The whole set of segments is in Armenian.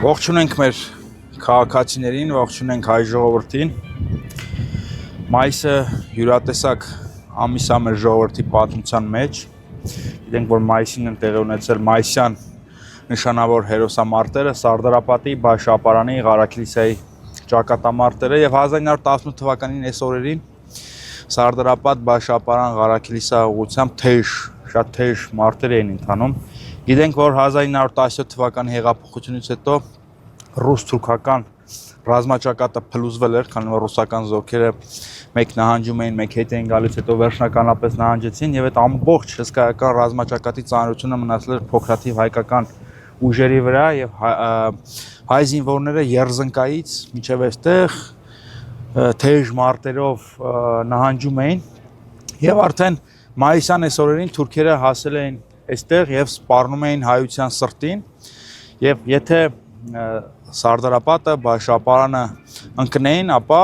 Ողջունենք մեր քաղաքացիներին, ողջունենք հայ ժողովրդին։ Մայիսը յուրատեսակ ամիս է մեր ժողովրդի պատմության մեջ։ Գիտենք, որ մայիսին են տեղի ունեցել մայիսյան նշանավոր հերոսամարտերը, Սարդարապատի, Բայշապարանի, Ղարաքիլիսայի ճակատամարտերը եւ 1918 թվականին այս օրերին Սարդարապատ, Բայշապարան, Ղարաքիլիսա ուղղությամբ շատ թեժ մարտեր էին ընթանում։ Գիտենք, որ 1917 թվականի հեղափոխությունից հետո ռուս-թուրքական ռազմաճակատը փլուզվել էր, քանի որ ռուսական զորքերը մեկ նահանջում էին, մեկ հետ էին գալիս, հետո վերջնականապես նահանջեցին եւ այդ ամբողջ հսկայական ռազմաճակատի ծանրությունը մնացել էր փոքրաթիվ հայկական ուժերի վրա եւ հայ զինվորները երզնկայից մինչեւ այստեղ թեժ մարտերով նահանջում էին եւ արդեն մայիսյան այս օրերին թուրքերը հասել էին այստեղ եւ սպառնում էին հայության սրտին եւ եթե Սարդարապատը, Բայշապարանը ընկնեին, ապա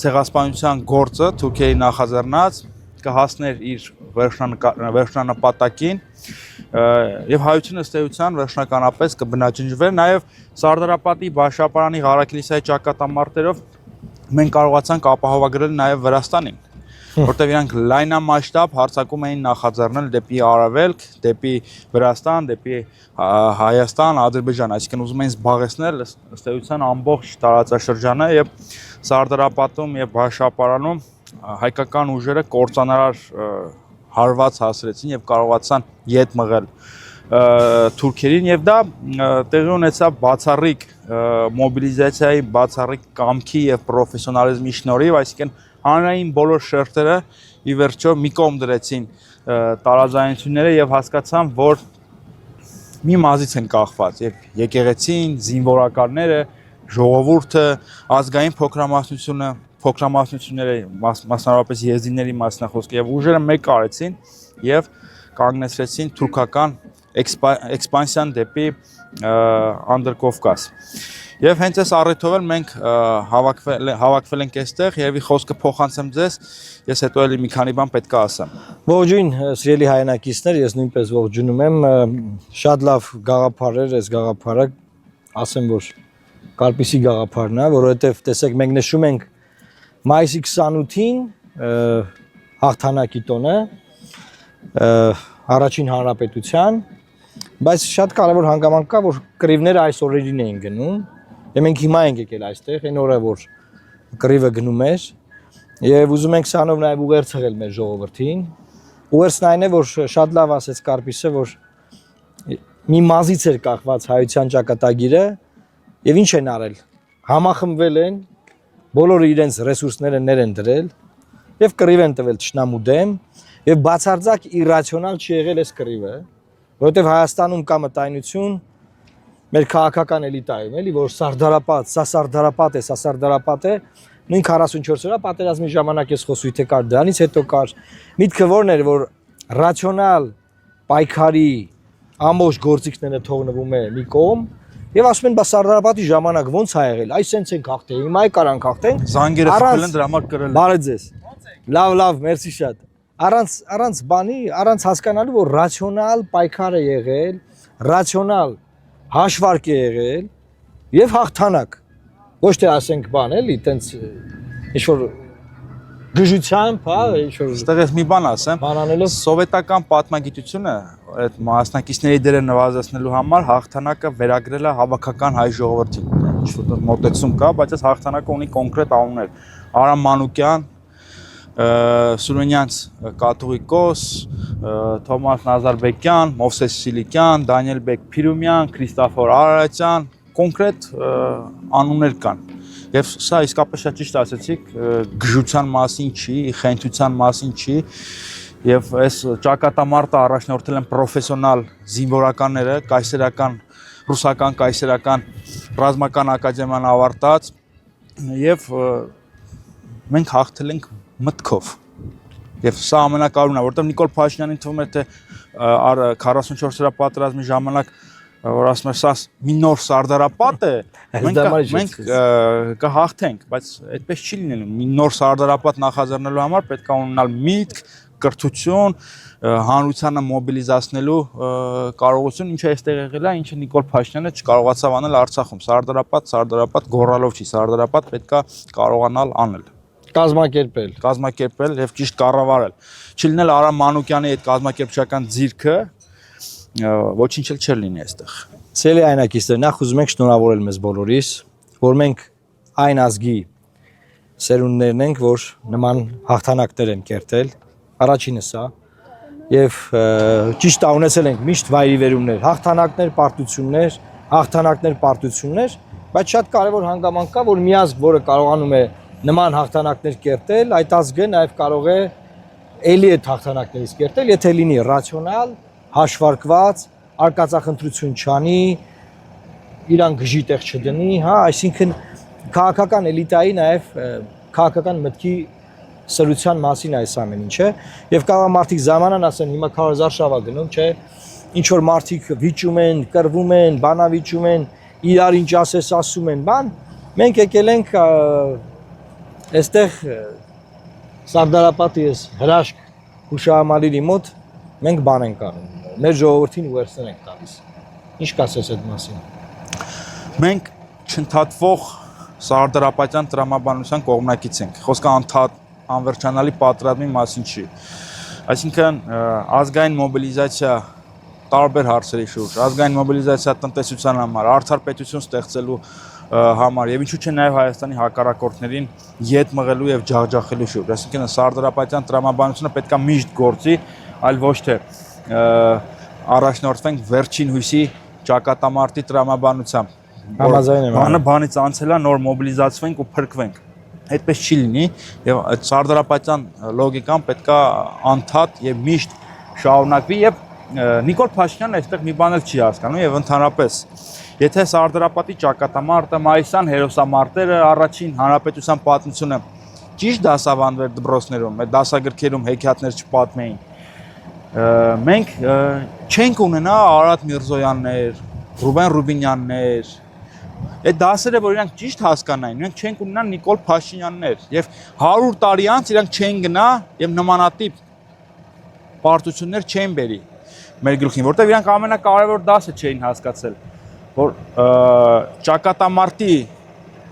ցեղասպանության գործը Թուրքիայի նախաձեռնած կհասներ իր վերջնանպատակին եւ հայությունը ըստ էության վերջնականապես կբնաջնջվեր։ Նաեւ Սարդարապատի, Բայշապարանի, Ղարաքիլիսայի ճակատամարտերով մենք կարողացանք ապահովագրել նաեւ Վրաստանին, որտեղ իրանք լայնամասշտաբ հարձակում էին նախաձեռնել դեպի Արևելք, դեպի Վրաստան, դեպի Հայաստան, Ադրբեջան, այսինքն ուզում էին զբաղեցնել ըստ էության ամբողջ տարածաշրջանը եւ Սարդարապատում եւ Բայշապարանում հայկական ուժերը կործանարար հարված հասրեցին եւ կարողացան ետ մղել թուրքերին եւ դա տեղի ունեցավ բացառիկ մոբիլիզացիայի, բացառիկ կամքի եւ պրոֆեսիոնալիզմի շնորհիվ, այսինքն հանրային բոլոր շերտերը ի վերջո մի կողմ դրեցին տարաձայնությունները եւ հասկացան, որ մի մազից են կախված եւ եկեղեցին, զինվորականները, ժողովուրդը, ազգային փոքրամասնությունները, մասնավորապես եզդիների մասնախոսքը եւ ուժերը մեկ արեցին եւ կանգնեցրեցին թուրքական էքսպանսիան դեպի Անդրկովկաս։ Եվ հենց այս առիթով էլ մենք հավաքվել ենք այստեղ, երևի խոսքը փոխանցեմ ձեզ, ես հետո էլի մի քանի բան պետք է ասեմ։ Ողջույն, սիրելի հայրենակիցներ, ես նույնպես ողջունում եմ, շատ լավ գաղափար էր այս գաղափարը, ասեմ, որ Կարպիսի գաղափարն է, որովհետև տեսեք, մենք նշում ենք մայիսի 28-ին հաղթանակի տոնը, առաջին հանրապետության, բայց շատ կարևոր հանգամանք կա, որ կռիվները այս օրերին էին գնում, եւ մենք հիմա ենք եկել այստեղ, այն օրը որ կռիվը գնում էր, եւ ուզում ենք սրանով նաեւ ուղերձել մեր ժողովրդին։ Ուղերձն այն է, որ շատ լավ ասեց Կարպիսը, որ մի մազից էր կախված հայության ճակատագիրը, եւ ինչ են արել։ Համախմբվել են, բոլորը իրենց ռեսուրսները ներ են դրել եւ կռիվ են տվել ճշնամու դեմ, եւ բացարձակ իրացիոնալ չի եղել այս կռիվը, որովհետեւ Հայաստանում կա մտայնություն մեր քաղաքական էլիտայում, էլի, որ Սարդարապատ, սա Սարդարապատ է, նույն 44 օրյա պատերազմի ժամանակ ես խոսույթ կար, դրանից հետո կար միտքը որն էր, որ ռացիոնալ պայքարի ամբողջ գործիքները թողնվում է մի կողմ, եւ ասում են, բա Սարդարապատի ժամանակ ոնց ա եղել, այս sense ենք հաղթել, հիմա է կարանք հաղթենք, զանգերը խփել են, դրա համար կրել են։ Բարը ձեզ։ Լավ, մերսի շատ։ Առանց բանի, առանց հասկանալու, որ ռացիոնալ պայքար է եղել, ռացիոնալ հաշվարկ է եղել եւ հաղթանակ։ Ոչ թե ասենք բան էլի, տենց ինչ-որ գժությամբ, հա, ինչ-որ Այստեղ ես մի բան ասեմ, բանանելով սովետական պատմագիտությունը այդ մասնակիցների դերը նվազեցնելու համար հաղթանակը վերագրել է հավաքական հայ ժողովրդին։ Ինչ-որ մոտեցում կա, բայց այս հաղթանակը ունի կոնկրետ անուններ։ Արամ Մանուկյան, Սուրենյանց Կաթողիկոս, Թոմաս Նազարբեկյան, Մովսես Սիլիկյան, Դանիել Բեկ Փիրումյան, Քրիստոֆոր Արարատյան, կոնկրետ անուններ կան։ Եվ սա իսկապես շատ ճիշտ ասեցիք, գժության մասին չի, խենթության մասին չի, եւ այս ճակատամարտը առաջնորդել են պրոֆեսիոնալ զինվորականները, կայսերական, ռուսական կայսերական ռազմական ակադեմիան ավարտած եւ մենք հաղթել ենք մտքով։ Եվ սա ամենակարևորն է, որտեղ Նիկոլ Փաշինյանին թվում է թե 44 օրյա պատերազմի ժամանակ որ ասում է սա մի նոր Սարդարապատ է, մենք կհաղթենք, բայց այդպես չի լինելու։ Մի նոր Սարդարապատ նախաձեռնելու համար պետք է ունենալ միտք, կրթություն, հանրությանը մոբիլիզացնելու կարողություն, ինչը այստեղ եղել է, ինչը Նիկոլ Փաշինյանը չկարողացավ անել Արցախում։ Սարդարապատ գոռալով չի, Սարդարապատ պետքա կարողանալ անել։ Կազմակերպել եւ ճիշտ կառավարել։ Չլինել Արամ Մանուկյանի այդ կազմակերպչական ձիրքը, ոչինչ էլ չէր լինի այստեղ։ Ցելի այնակիցներ, նախ ուզում ենք շնորհավորել մեզ բոլորիս, որ մենք այն ազգի սերունդներն ենք, որ նման հաղթանակներ են կերտել, առաջինը սա, եւ ճիշտ ունեցել ենք միշտ վայրիվերումներ, հաղթանակներ, պարտություններ, բայց շատ կարևոր հանգամանք կա, որ մի ազգ, որը կարողանում է նման հաղթանակներ կերտել, այդ ազգը նաեւ կարող է ելի այդ հաղթանակներից կերտել, եթե լինի ռացիոնալ, հաշվարկված, արկածախնդրություն չանի, իրան գժի տեղ չդնի, հա, այսինքն քաղաքական էլիտայի նաև քաղաքական մտքի սրության մասին այս ամեն ինչը եւ կարող մարդիկ զամանան ասեն հիմա 100,000 շավա գնում, չէ, ինչ որ մարդիկ վիճում են, կռվում են, բանավիճում են, իրար ինչ ասես ասում են, բան, մենք եկել ենք այստեղ Սարդարապատի ես հրաշք հուշահամալիրի մոտ մենք բան ենք անում, մեր ժողովրդին ուղերձներ ենք տալիս։ Ինչ կասես այդ մասին։ Մենք չընդհատվող Սարդարապետյան տրամաբանության կողմնակից ենք։ Խոսքը անվերջանալի պատերազմի մասին չի։ Այսինքն ազգային մոբիլիզացիա տարբեր հարցերի շուրջ, ազգային մոբիլիզացիա տնտեսության համար, արդար պետություն ստեղծելու համար եւ ինչու՞ չէ նաեւ Հայաստանի հակառակորդներին յետ մղելու եւ ջախջախելու շուրջ։ Այսինքն Սարդարապետյան տրամաբանությունը պետքա միշտ գործի, այլ ոչ թե առաջնորդվենք վերջին հույսի ճակատամարտի տրամաբանությամբ։ Համաձայն եմ։ Բանից անցել է նոր մոբիլիզացվենք ու փրկվենք։ Այդպես չի լինի եւ այդ Սարդարապետյան լոգիկան պետքա անդադ եւ միշտ շարունակվի եւ Նիկոլ Փաշինյանը այստեղ մի բան էլ չի հասկանում եւ ընդհանրապես եթե Սարդարապետի ճակատամարտը, մայիսյան հերոսամարտերը, առաջին հանրապետության պատմությունը ճիշտ դասավանդվեր դպրոցներում, այդ դասագրքերում հեքիաթներ չպատմեին, մենք չենք ունենա Արադ Միրզոյաններ, Ռուբեն Ռուբինյաններ, այդ դասերը, որ իրանք ճիշտ հասկանային, մենք չենք ունենա Նիկոլ Փաշինյաններ եւ 100 տարի անց իրանք չեն գնա եւ նմանատիպ պարտություններ չեն բերի մեր գլխին, որտեղ իրանք ամենակարևոր դասը չէին հասկացել, որ ճակատամարտի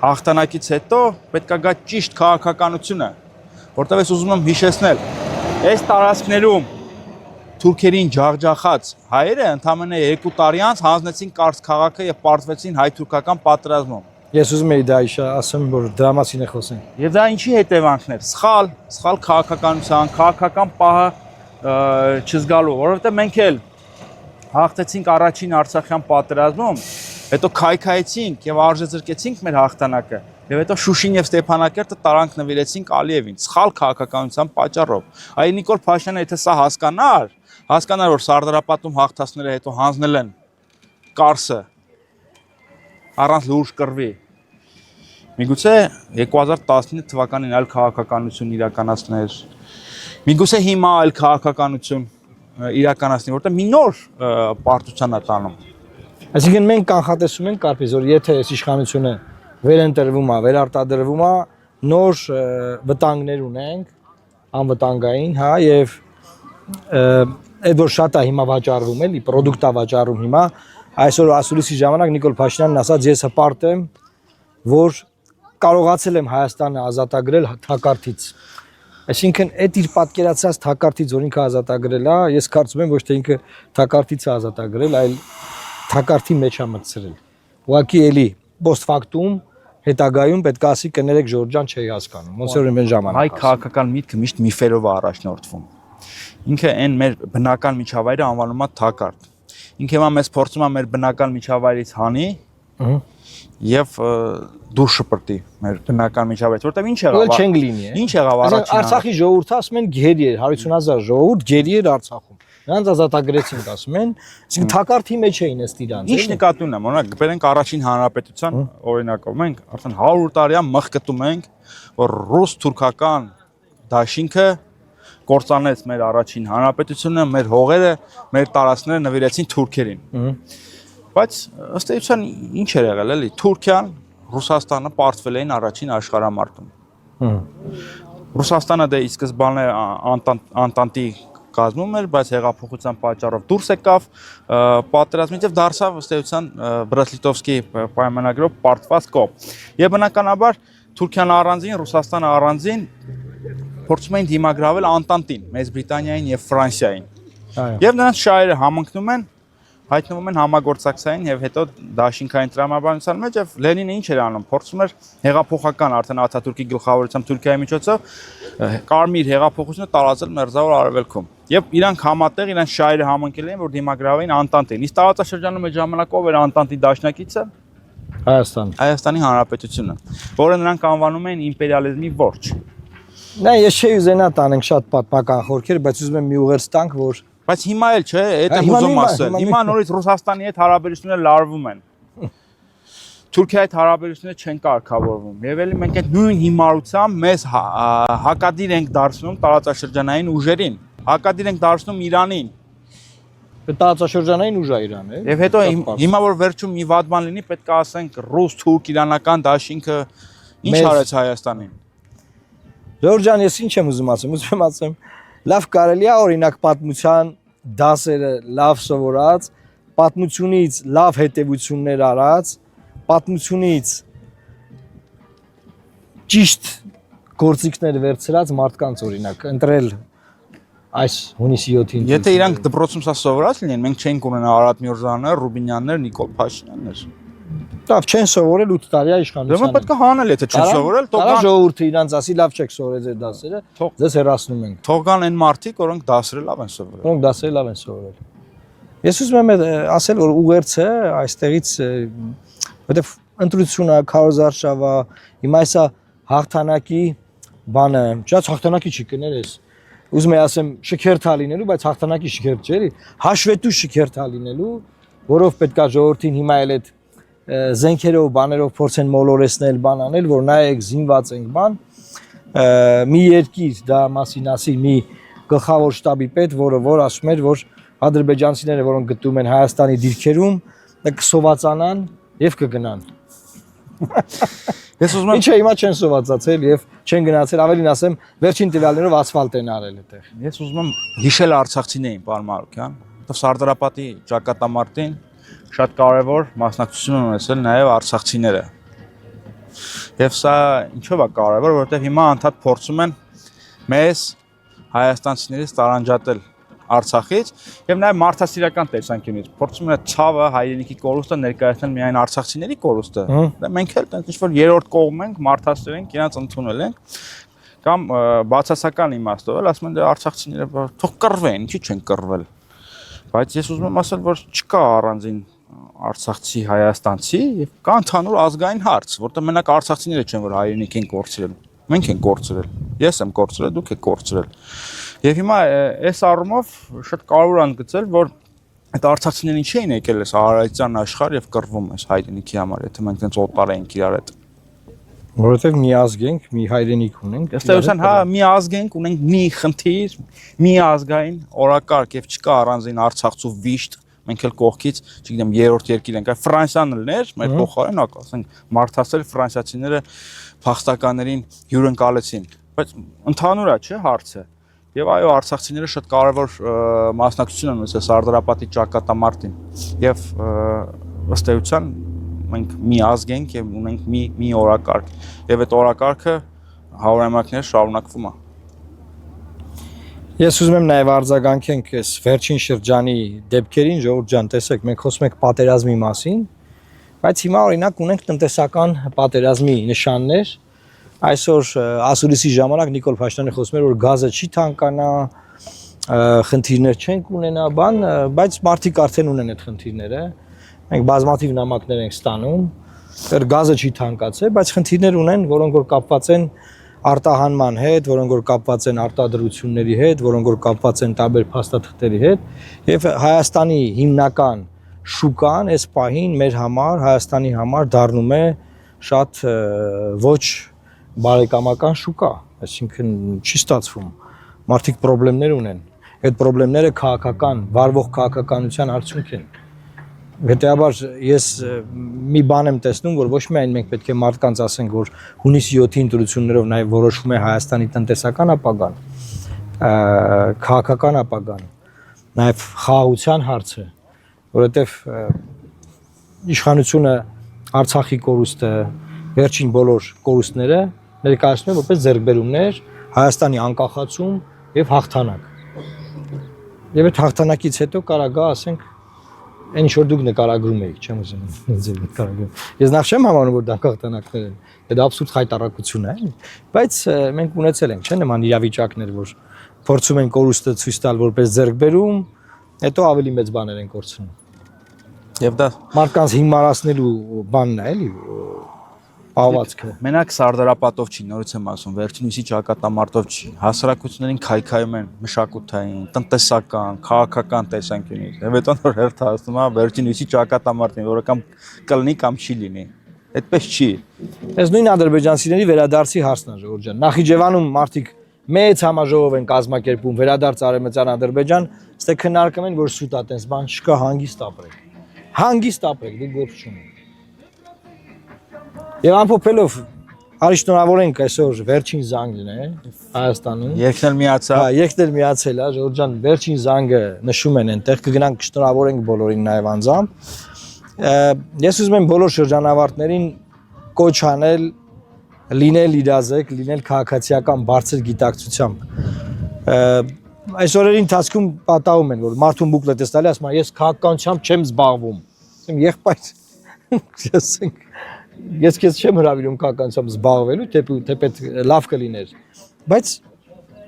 հաղթանակից հետո պետք է գա ճիշտ քաղաքականությունը, որտեղ ես ուզում եմ հիշեցնել, այս տարածքներում թուրքերին ջախջախած հայերը ընդամենը 2 տարի անց հանձնեցին Կարս քաղաքը եւ պարտվեցին հայ-թուրքական պատերազմում։ Ես ուզում եի դա ասեմ, որ դրա մասին է խոսենք։ Եվ դա ինչի հետևանքներ։ Սխալ քաղաքականության, քաղաքական պահը չզգալու, որովհետեւ մենք էլ հաղթեցինք առաջին Արցախյան պատերազմում, հետո քայքայեցինք եւ արժեզրկեցինք մեր հաղթանակը։ Եվ հետո Շուշին եւ Ստեփանակերտը տարանք նվիրեցինք Ալիևին, սխալ քաղաքականության պատճառով։ Այ Նիկոլ Փաշինյանը եթե սա հասկանար, որ Սարդարապետում հաղթածները հետո հանձնել են Կարսը առանց լուրջ կռվի։ Միգուցե 2019 թվականին այլ քաղաքականություն իրականացներ։ Միգուցե հիմա այլ քաղաքականություն իրականացնի, որտեղ մի նոր պարտության է տանում։ Այսինքն մենք կանխատեսում ենք կարծես որ եթե այս իշխանությունը վերընտրվում է, վերարտադրվում է, նոր վտանգներ ունենք, անվտանգային, հա, եւ այդ որ շատ է հիմա վաճառվում էլի, պրոդուկտ է վաճառում հիմա, այսօր ասուլիսի ժամանակ Նիկոլ Փաշինյանն ասաց ես հպարտ եմ, որ կարողացել եմ Հայաստանը ազատագրել թակարդից։ Այսինքն այդ իր պատկերացած թակարդից որ ինքը ազատագրել է, ես կարծում եմ ոչ թե ինքը թակարդից է ազատագրել, այլ թակարդի մեջ է մտցրել։ Ուղղակի էլի post factum հետագայում պետք է ասի կներեք Ժորժ ջան չի հասկանում։ Ոնց որ այն ժամանակ։ Հայ քաղաքական միտքը միշտ միֆերով է առաջնորդվում։ Ինքը այն մեր բնական միջավայրը անվանում է թակարդ։ Ինքը հիմա մեզ փորձում է մեր բնական միջավայրից հանի եւ դուրս շպրտի մեր բնական միջավայրից, որտեղ ինչ եղավ։ Ո՞լ չենք լինի։ Ինչ եղավ առաջին։ Արցախի ժողովուրդը ասում են գերի էր 150,000 ժողովուրդ գերի էր Արցախում։ Նրանց ազատագրեցին ասում են, այսինքն թակարդի մեջ էին ըստ իրանց։ Ինչ նկատի ունեմ, օրինակ գբերենք առաջին հանրապետության օրինակով, մենք արդեն 100 տարի մղկտում ենք, որ ռուս-թուրքական դաշինքը կործանեց մեր առաջին հանրապետությունը, մեր հողերը, մեր տարածքները նվիրեցին թուրքերին։ Բայց ըստ էության ինչ էր եղել, էլի Թուրքիան, Ռուսաստանը պարտվել էին առաջին աշխարհամարտում։ Ռուսաստանը դե ի սկզբանե Անտանտի կազմում էր, բայց հեղափոխության պատճառով դուրս եկավ պատերազմից եւ դարձավ ըստ էության Բրեսլիտովսկի պայմանագրով պարտված կողմ։ Եվ բնականաբար Թուրքիան առանձին, Ռուսաստանը առանձին փորձում էին դիմագրավել Անտանտին, Մեծ Բրիտանիային եւ Ֆրանսիային։ Եվ նրանց շահերը համընկնում են, հայտնվում են համագործակցային եւ հետո դաշինքային տրամաբանության մեջ եւ Լենինը ինչ էր անում, փորձում էր հեղափոխական արդեն Աթաթուրքի գլխավորությամբ Թուրքիայի միջոցով կարմիր հեղափոխությունը տարածել Մերձավոր Արևելքում։ Եվ իրանք համատեղ իրանք շահերը համընկել էին, որ դիմագրավեին Անտանտին։ Իսկ տարածաշրջանում այդ ժամանակ ով էր Անտանտի դաշնակիցը։ Հայաստանի Հանրապետությունը, որը նրանք անվանում էին իմպերիալիզմի որջը։ Նա ես չէի ուզենա տանենք շատ պատմական խորքեր, բայց ուզում եմ մի ուղերձ տանք, որ բայց հիմա էլ չէ, այդ եմ ուզում ասել։ Հիմա նորից Ռուսաստանի հետ հարաբերությունները լարվում են։ Թուրքիայի հետ հարաբերությունները չեն կարգավորվում։ Եվ էլի մենք այդ նույն հիմարությամբ մեզ հակադիր ենք դարձնում տարածաշրջանային ուժերին, հակադիր ենք դարձնում Իրանին։ Տարածաշրջանային ուժ է Իրանը։ Եվ հետո հիմա որ վերջում մի վատ բան լինի, պետք է ասենք ռուս, թուրք, իրանական դաշինքը ինչ արեց Հայաստանին։ Ժորժ ջան, ես ինչ եմ ուզում ասեմ, ուզում եմ ասեմ, լավ կարելի է օրինակ պատմության դասերը լավ սովորած, պատմությունից լավ հետևություններ արած, պատմությունից ճիշտ գործիքներ վերցրած մարդկանց օրինակ ընտրել այս հունիսի 7-ին։ Եթե իրանք դպրոցում սա սովորած լինեն, մենք չենք ունենա Արադ Միրզայաններ, Ռուբինյաններ, Նիկոլ Փաշինյաններ։ Լավ չեն սովորել 8 տարի է իշխանության։ Դե պետք է հանել, եթե չեն սովորել, թող գան ժողովուրդը իրանց ասի լավ չեք սովորել ձեր դասերը, ձեզ հեռացնում ենք։ Թող գան այն մարդիկ, որոնք դասերը լավ են սովորել։ Որոնք դասերը լավ են սովորել։ Ես ուզում եմ ասել, որ ուղերձը այստեղից, որտեվ ընտրությունը, քարոզարշավը, հիմա այսա հաղթանակի բանը, ճաց հաղթանակի չի կներես։ Ուզում եմ ասեմ շքերթա լինելու, բայց հաղթանակի շքերթ չէ, հաշվետու շքերթա լինելու, որով պետքա ժողովրդին հիմա էլ այդ զենքերով, բաներով փորձեն մոլորեսնել, բան անել, որ նայեք զինված ենք բան, մի երկիր դա մասին ասի մի գլխավոր շտաբի պետ, որ ասում էր, որ ադրբեջանցիները, որոնք գտնում են Հայաստանի դիրքերում, կսովածանան եւ կգնան։ Ես ուզում եմ Ինչ է հիմա չեն սովածացել եւ չեն գնացել, ավելին ասեմ, վերջին տվյալներով ասֆալտ են արել այդտեղ։ Ես ուզում եմ հիշել արցախցիներին, պարոն Մարուկյան, որտեղ Սարդարապատի ճակատամարտին շատ կարևոր մասնակցություն են ունեցել նաև արցախցիները։ Եվ սա ինչով է կարևոր, որովհետև հիմա անդադ փորձում են մեզ հայաստանցիներից տարանջատել Արցախից եւ նաև մարդասիրական տեսանկյունից փորձում են ցավը հայրենիքի կորուստը ներկայացնել միայն արցախցիների կորուստը։ Դա մենք էլ տենց ինչ-որ երրորդ կողմ ենք, մարդասեր ենք, իրենց ընդունել ենք կամ բացասական իմաստով էլ ասում են դե արցախցիները թող կռվեն, ինչի չեն կռվել։ Բայց ես ուզում եմ ասել, որ չկա առանձին արցախցի հայաստանցի եւ կա ընդհանուր ազգային հարց, որտեղ մենակ արցախցիները չեն որ հայրենիք են կորցրել։ Մենք ենք կորցրել։ Ես եմ կորցրել, դուք եք կորցրել։ Եվ հիմա այս առումով շատ կարևոր է ընդգծել, որ այդ արցախցիներին չէին եկել այս արարատյան աշխարհ եւ կռվում այս հայրենիքի համար, եթե մենք այնց օտար էինք իրար հետ։ Որովհետև մի ազգ ենք, մի հայրենիք ունենք։ Ըստ էության, հա, մի ազգ ենք, ունենք մի խնդիր, մի ազգային օրակարգ եւ չկա առանձին Արցախցու վիշտ, մենք էլ կողքից, չգիտեմ, երրորդ երկիր ենք, այ Ֆրանսիան լներ, մեր փոխարեն, ասենք, մարդասեր ֆրանսիացիները փախստականներին հյուրընկալեցին, բայց ընդհանուր է, չէ՞, հարցը։ Եվ այո, արցախցիները շատ կարևոր մասնակցություն են ունեցել Սարդարապատի ճակատամարտին եւ ըստ էության մենք մի ազգ ենք եւ ունենք մի օրակարգ եւ այդ օրակարգը հարյուրամյակներ շարունակվում է։ Ես ուզում եմ նաեւ արձագանքենք այս վերջին շրջանի դեպքերին, Ժողովուրդ ջան, տեսեք, մենք խոսում ենք պատերազմի մասին, բայց հիմա օրինակ ունենք տնտեսական պատերազմի նշաններ։ Այսօր ասուլիսի ժամանակ Նիկոլ Փաշինյանը խոսում էր, որ գազը չի թանկանա, խնդիրներ չենք ունենա, բան, բայց մարդիկ արդեն ունեն այդ խնդիրները։ Մենք բազմաթիվ նամակներ ենք ստանում, որ գազը չի թանկացել, բայց խնդիրներ ունեն, որոնք որ կապված են արտահանման հետ, որոնք որ կապված են արտադրությունների հետ, որոնք որ կապված են տարբեր փաստաթղթերի հետ, եւ Հայաստանի հիմնական շուկան այս պահին մեր համար, Հայաստանի համար դառնում է շատ ոչ բարեկամական շուկա, այսինքն չի ստացվում։ Մարդիկ խնդիրներ ունեն։ Այդ խնդիրները քաղաքական, վարվող քաղաքականության արդյունք են։ Հետեաբար ես մի բան եմ տեսնում, որ ոչ միայն մենք պետք է մարդկանց ասենք, որ հունիսի 7-ի ընտրություններով նաև որոշվում է Հայաստանի տնտեսական ապագան, քաղաքական ապագան, նաև խաղաղության հարցը, որովհետև իշխանությունը Արցախի կորուստը, վերջին բոլոր կորուստները ներկայացնում է որպես ձեռքբերումներ, Հայաստանի անկախացում եւ հաղթանակ։ Եվ այդ հաղթանակից հետո կարա գա, ասենք, այն ինչ որ դուք նկարագրում եք, չեմ ուզում ձեր նկարագրում։ Ես նախ չեմ համարում, որ դա հաղթանակներ են, դա աբսուրդ խայտարակություն է, բայց մենք ունեցել ենք, չէ՞, նման իրավիճակներ, որ փորձում են կորուստը ցույց տալ որպես ձեռքբերում, հետո ավելի մեծ բաներ են կորցնում։ Եվ դա Մարդկանց հիմարացնելու բանն է, էլի, պահվածքը։ մենակ սարդարապատով չի, նորից եմ ասում, վերջին հույսի ճակատամարտով չի։ Հասարակություններին քայքայում են մշակութային, տնտեսական, քաղաքական տեսանկյունից։ Եվ հետո նոր հերթ ասում է վերջին հույսի ճակատամարտին, որը կամ կլինի կամ չի լինի։ Այդպես չի։ Այս նույն ադրբեջանցիների վերադարձի հարցն է, Ժողովուրդ ջան։ Նախիջևանում մարդիկ մեծ համաժողով են կազմակերպում վերադարձ Արևմտյան Ադրբեջան, ստե քննարկում են, որ սուտ է, տես բան չկա, հանգիստ ապրեք։ Հանգիստ ապրեք, դուք գործ չունեք։ Եվ ամփոփելով, արի շնորհավորենք այսօր վերջին զանգն է Հայաստանում։ Երկնել միացա։ Հա, երկնել միացել է, Ժողովուրդ ջան, վերջին զանգը նշում են այնտեղ, կգնանք շնորհավորենք բոլորին նաև անձամբ։ Ես ուզում եմ բոլոր շրջանավարտներին կոչ անել լինել իրազեկ, լինել քաղաքացիական բարձր գիտակցությամբ։ Այս օրերի ընթացքում պատահում են, որ մարդուն բուկլետ է տալի, ասում է, ես քաղաքականությամբ չեմ զբաղվում։ Ասեմ, եղբայր, ես քեզ չեմ հրավիրում քաղաքականությամբ զբաղվելու, թեպետ լավ կլիներ։ Բայց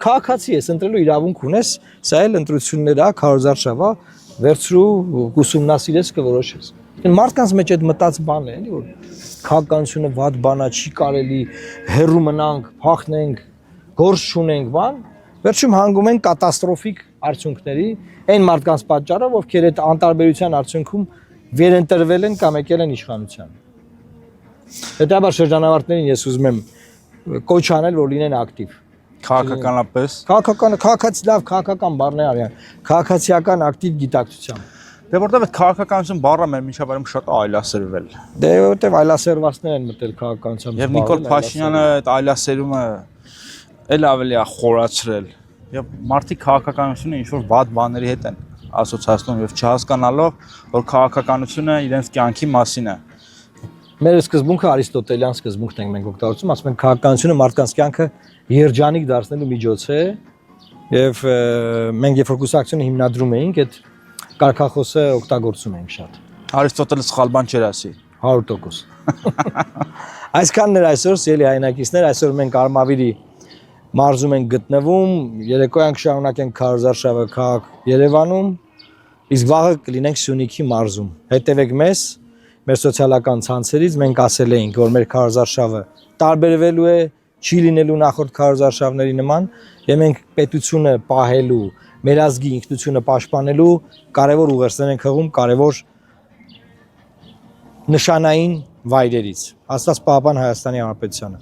քաղաքացի ես, ընտրելու իրավունք ունես, սա էլ ընտրություններ է, քարոզարշավ է, վերցրու ուսումնասիրես կորոշես։ Մարդկանց մեջ այդ մտած բանն է, էլի որ քաղաքականությունը վատ բան է, չի կարելի, հեռու մնանք, փախնենք, գործ չունենք, բան, վերջում հանգում են կատաստրոֆիկ արդյունքների, այն մարդկանց պատճառով, ովքեր այդ անտարբերության արդյունքում վերընտրվել են կամ եկել են իշխանության։ Հետաբար շրջանավարտներին ես ուզում եմ կոչ անել, որ լինեն ակտիվ։ Քաղաքականապես։ Քաղաքական բառն է արյան, քաղաքացիական ակտիվ գիտակցությամբ։ Դե որտեվ այդ քաղաքականություն բառը մեր միջավայրում շատ այլասերվել։ Դե որտեվ այլասերվածներ են մտել քաղաքականությամբ։ Եվ Նիկոլ Փաշինյանը այդ այլասերումը էլ ավելի է խորացրել։ Եվ մարդիկ քաղաքականությունը ինչ որ վատ բաների հետ են ասոցացնում եւ չհասկանալով, որ քաղաքականությունը իրենց կյանքի մասին է։ Մեր սկզբունքը արիստոտելյան սկզբունքն ենք մենք օգտագործում, ասում ենք քաղաքականությունը մարդկանց կյանքը երջանիկ դարձնելու միջոց է եւ մենք երբ որ կուսակցությունը հիմնադրում էինք, այդ կարգախոսը օգտագործում ենք շատ։ Արիստոտելը սխալ բան չէր ասի։ 100%։ Այսքանն էր այսօր, սիրելի հայրենակիցներ, այսօր մենք Արմավիրի մարզում ենք գտնվում, երեկոյան կշարունակենք քարոզարշավը քաղաք Երևանում, իսկ վաղը կլինենք Սյունիքի մարզում։ Հետևեք մեզ, մեր սոցիալական ցանցերից, մենք ասել էինք, որ մեր քարոզարշավը տարբերվելու է, չի լինելու նախորդ քարոզարշավների նման, եւ մենք պետությունը պահելու, մեր ազգի ինքնությունը պաշտպանելու կարևոր ուղերձներ ենք հղում, կարևոր նշանային վայրերից։ Աստված պահապան Հայաստանի Հանրապետությանը։